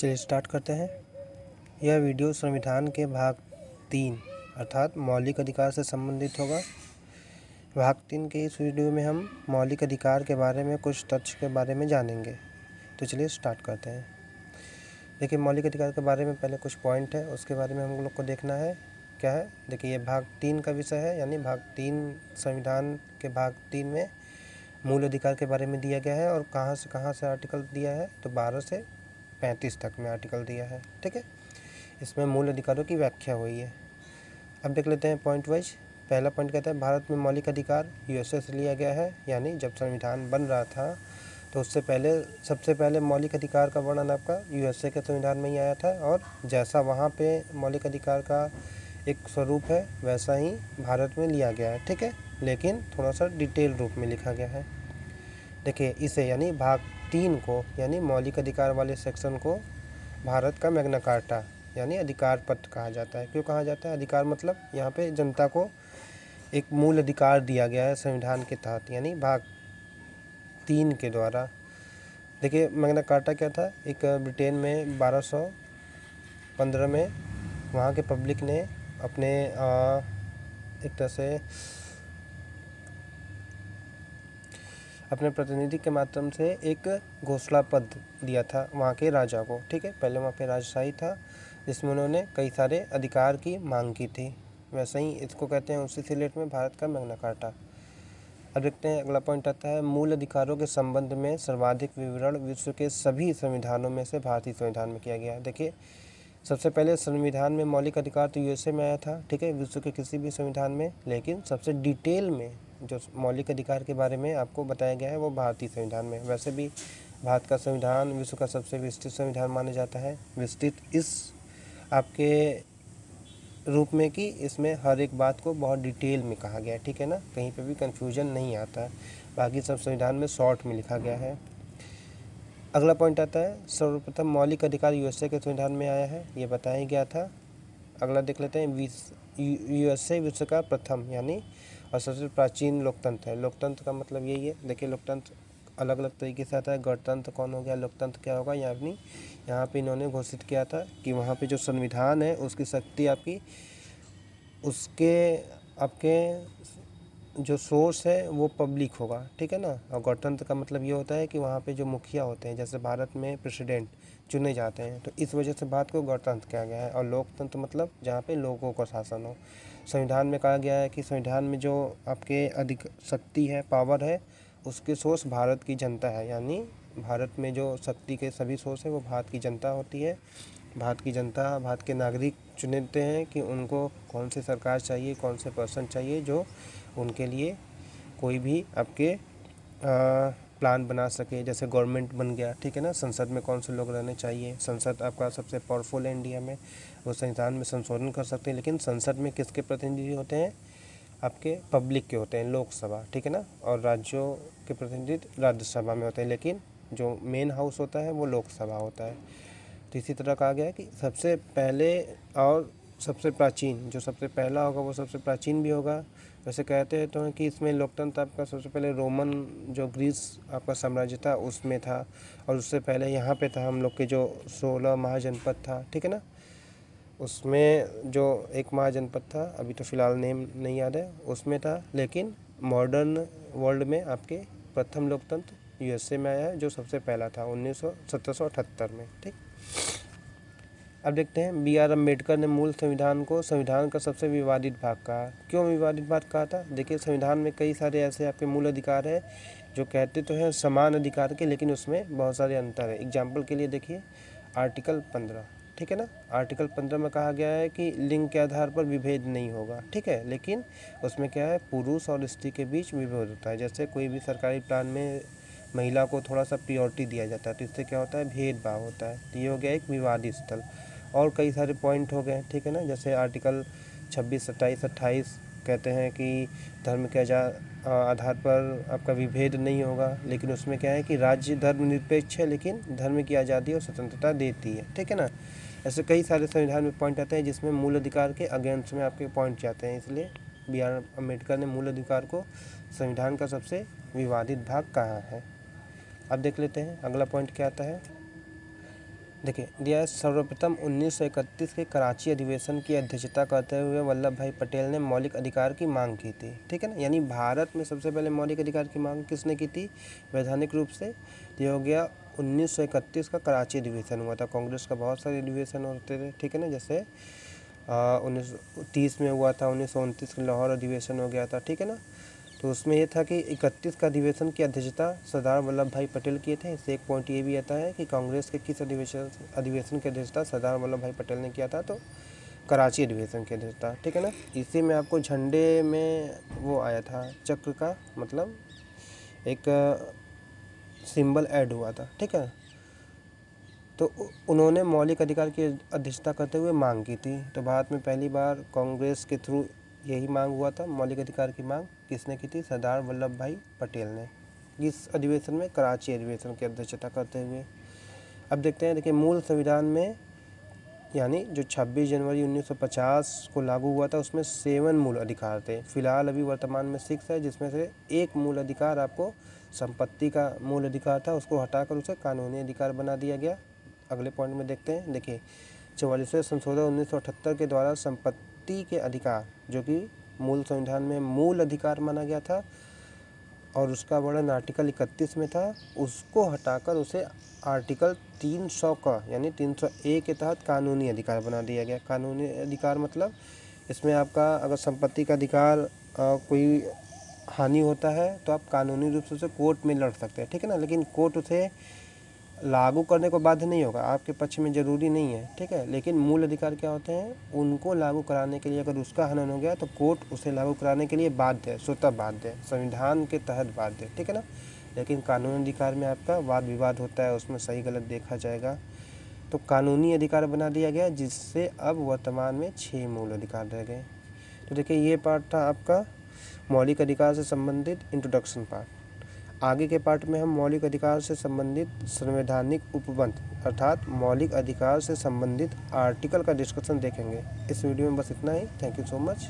चलिए स्टार्ट करते हैं। यह वीडियो संविधान के भाग 3 अर्थात मौलिक अधिकार से संबंधित होगा। भाग 3 के इस वीडियो में हम मौलिक अधिकार के बारे में कुछ तथ्य के बारे में जानेंगे। तो चलिए स्टार्ट करते हैं। देखिए, मौलिक अधिकार के बारे में पहले कुछ पॉइंट है, उसके बारे में हम लोग को देखना है क्या है। देखिए, ये भाग 3 का विषय है, यानी भाग 3 संविधान के भाग 3 में मूल अधिकार के बारे में दिया गया है। और कहाँ से आर्टिकल दिया है, तो 12 से 35 तक में आर्टिकल दिया है। ठीक है, इसमें मूल अधिकारों की व्याख्या हुई है। अब देख लेते हैं पॉइंट वाइज। पहला पॉइंट कहता है भारत में मौलिक अधिकार यूएसए से लिया गया है, यानी जब संविधान बन रहा था तो उससे पहले सबसे पहले मौलिक अधिकार का वर्णन आपका यूएसए के संविधान में ही आया था, और जैसा वहाँ पे मौलिक अधिकार का एक स्वरूप है वैसा ही भारत में लिया गया है। ठीक है, लेकिन थोड़ा सा डिटेल रूप में लिखा गया है। देखिए, इसे यानी भाग 3 को यानी मौलिक अधिकार वाले सेक्शन को भारत का मैग्ना कार्टा यानी अधिकार पत्र कहा जाता है। क्यों कहा जाता है? अधिकार मतलब यहाँ पे जनता को एक मूल अधिकार दिया गया है संविधान के तहत, यानी भाग 3 के द्वारा। देखिए, मैग्ना कार्टा क्या था? एक ब्रिटेन में 1215 में वहाँ के पब्लिक ने अपने एक तरह से अपने प्रतिनिधि के माध्यम से एक घोषणा पत्र दिया था वहाँ के राजा को। ठीक है, पहले वहाँ पे राजशाही था जिसमें उन्होंने कई सारे अधिकार की मांग की थी। वैसे ही इसको कहते हैं उसी से रिलेटेड में भारत का मैग्ना कार्टा। अब देखते हैं, अगला पॉइंट आता है मूल अधिकारों के संबंध में सर्वाधिक विवरण विश्व के सभी संविधानों में से भारतीय संविधान में किया गया है। देखिए, सबसे पहले संविधान में मौलिक अधिकार तो यूएसए में आया था, ठीक है, विश्व के किसी भी संविधान में, लेकिन सबसे डिटेल में जो मौलिक अधिकार के बारे में आपको बताया गया है वो भारतीय संविधान में। वैसे भी भारत का संविधान विश्व का सबसे विस्तृत संविधान माना जाता है। विस्तृत इस आपके रूप में कि इसमें हर एक बात को बहुत डिटेल में कहा गया है। ठीक है ना, कहीं पे भी कन्फ्यूजन नहीं आता है। बाकी सब संविधान में शॉर्ट में लिखा गया है। अगला पॉइंट आता है सर्वप्रथम मौलिक अधिकार यूएसए के संविधान में आया है, ये बताया गया था। अगला देख लेते हैं, यूएसए विश्व का प्रथम यानी और सबसे प्राचीन लोकतंत्र है। लोकतंत्र का मतलब यही है। देखिए, लोकतंत्र अलग अलग तरीके से आता है। गणतंत्र कौन हो गया, लोकतंत्र क्या होगा, यहाँ पे इन्होंने घोषित किया था कि वहाँ पे जो संविधान है उसकी शक्ति आपकी उसके आपके जो सोर्स है वो पब्लिक होगा। ठीक है ना। और गणतंत्र का मतलब ये होता है कि वहाँ पे जो मुखिया होते हैं, जैसे भारत में प्रेसिडेंट चुने जाते हैं, तो इस वजह से भारत को गणतंत्र कहा गया है। और लोकतंत्र मतलब जहाँ पे लोगों का शासन हो। संविधान में कहा गया है कि संविधान में जो आपके अधिक शक्ति है, पावर है, उसके सोर्स भारत की जनता है। यानी भारत में जो शक्ति के सभी सोर्स है वो भारत की जनता होती है। भारत की जनता, भारत के नागरिक चुनते हैं कि उनको कौन सी सरकार चाहिए, कौन से पर्सन चाहिए जो उनके लिए कोई भी आपके प्लान बना सके। जैसे गवर्नमेंट बन गया, ठीक है ना, संसद में कौन से लोग रहने चाहिए। संसद आपका सबसे पावरफुल है इंडिया में, वो संविधान में संशोधन कर सकते हैं। लेकिन संसद में किसके प्रतिनिधि होते हैं? आपके पब्लिक के होते हैं, लोकसभा, ठीक है ना। और राज्यों के प्रतिनिधि राज्यसभा में होते हैं, लेकिन जो मेन हाउस होता है वो लोकसभा होता है। तो इसी तरह कहा गया है कि सबसे पहले और सबसे प्राचीन, जो सबसे पहला होगा वो सबसे प्राचीन भी होगा। वैसे कहते हैं तो कि इसमें लोकतंत्र आपका सबसे पहले रोमन जो ग्रीस आपका साम्राज्य था उसमें था, और उससे पहले यहाँ पे था हम लोग के जो 16 महाजनपद था, ठीक है ना। उसमें जो एक महाजनपद था, अभी तो फ़िलहाल नेम नहीं याद है, उसमें था। लेकिन मॉडर्न वर्ल्ड में आपके प्रथम लोकतंत्र यूएसए में आया है, जो सबसे पहला था 1778 में। ठीक, अब देखते हैं, बी.आर. अम्बेडकर ने मूल संविधान को संविधान का सबसे विवादित भाग कहा। क्यों विवादित भाग कहा था? देखिए, संविधान में कई सारे ऐसे आपके मूल अधिकार है जो कहते तो हैं समान अधिकार के, लेकिन उसमें बहुत सारे अंतर है। एग्जाम्पल के लिए देखिए आर्टिकल 15, ठीक है ना। आर्टिकल 15 में कहा गया है कि लिंग के आधार पर विभेद नहीं होगा, ठीक है, लेकिन उसमें क्या है, पुरुष और स्त्री के बीच विभेद होता है। जैसे कोई भी सरकारी प्लान में महिला को थोड़ा सा प्रियोरिटी दिया जाता है, तो इससे क्या होता है, भेदभाव होता है। तो ये हो गया एक विवादित स्थल। और कई सारे पॉइंट हो गए, ठीक है ना। जैसे आर्टिकल 26, 27, 28 कहते हैं कि धर्म के आधार पर आपका विभेद नहीं होगा, लेकिन उसमें क्या है कि राज्य धर्मनिरपेक्ष है लेकिन धर्म की आज़ादी और स्वतंत्रता देती है, ठीक है ना। ऐसे कई सारे संविधान में पॉइंट आते हैं जिसमें मूल अधिकार के अगेंस्ट में आपके पॉइंट जाते हैं। इसलिए बी.आर. अम्बेडकर ने मूल अधिकार को संविधान का सबसे विवादित भाग कहा है। अब देख लेते हैं अगला पॉइंट क्या आता है। देखिए दिया है, सर्वप्रथम 1931 के कराची अधिवेशन की अध्यक्षता करते हुए वल्लभ भाई पटेल ने मौलिक अधिकार की मांग की थी, ठीक है ना। यानी भारत में सबसे पहले मौलिक अधिकार की मांग किसने की थी वैधानिक रूप से? ये हो गया 1931 का कराची अधिवेशन हुआ था। कांग्रेस का बहुत सारे अधिवेशन होते थे, ठीक है ना। जैसे 1930 में हुआ था, 1929 का लाहौर अधिवेशन हो गया था, ठीक है ना। तो उसमें ये था कि 31 का अधिवेशन की अध्यक्षता सरदार वल्लभ भाई पटेल किए थे। इससे एक पॉइंट ये भी आता है कि कांग्रेस के किस अधिवेशन की अध्यक्षता सरदार वल्लभ भाई पटेल ने किया था, तो कराची अधिवेशन की अध्यक्षता, ठीक है ना। इसी में आपको झंडे में वो आया था, चक्र का मतलब एक सिंबल ऐड हुआ था, ठीक है। तो उन्होंने मौलिक अधिकार की अध्यक्षता करते हुए मांग की थी। तो भारत में पहली बार कांग्रेस के थ्रू यही मांग हुआ था, मौलिक अधिकार की मांग किसने की थी? सरदार वल्लभ भाई पटेल ने। इस अधिवेशन में कराची अधिवेशन की अध्यक्षता करते हुए। अब देखते हैं, देखिए मूल संविधान में यानी जो 26 जनवरी 1950 को लागू हुआ था उसमें 7 मूल अधिकार थे। फिलहाल अभी वर्तमान में 6 है, जिसमें से एक मूल अधिकार आपको संपत्ति का मूल अधिकार था, उसको हटाकर उसे कानूनी अधिकार बना दिया गया। अगले पॉइंट में देखते हैं, देखिए 44वें संशोधन 1978 के द्वारा संपत्ति के अधिकार, जो कि मूल संविधान में मूल अधिकार माना गया था और उसका वर्णन आर्टिकल 31 में था, उसको हटाकर उसे आर्टिकल 300 का यानी 300A के तहत कानूनी अधिकार बना दिया गया। कानूनी अधिकार मतलब इसमें आपका अगर संपत्ति का अधिकार कोई हानि होता है तो आप कानूनी रूप से उसे कोर्ट में लड़ सकते हैं, ठीक है ना। लेकिन कोर्ट उसे लागू करने को बाध्य नहीं होगा, आपके पक्ष में ज़रूरी नहीं है, ठीक है। लेकिन मूल अधिकार क्या होते हैं, उनको लागू कराने के लिए अगर उसका हनन हो गया तो कोर्ट उसे लागू कराने के लिए बाध्य है, स्वतः बाध्य है, संविधान के तहत बाध्य है, ठीक है ना। लेकिन कानूनी अधिकार में आपका वाद विवाद होता है, उसमें सही गलत देखा जाएगा। तो कानूनी अधिकार बना दिया गया, जिससे अब वर्तमान में 6 मूल अधिकार रह गए। तो देखिए ये पार्ट था आपका मौलिक अधिकार से संबंधित इंट्रोडक्शन पार्ट। आगे के पार्ट में हम मौलिक अधिकार से संबंधित संवैधानिक उपबंध अर्थात मौलिक अधिकार से संबंधित आर्टिकल का डिस्कशन देखेंगे। इस वीडियो में बस इतना ही। Thank you so much.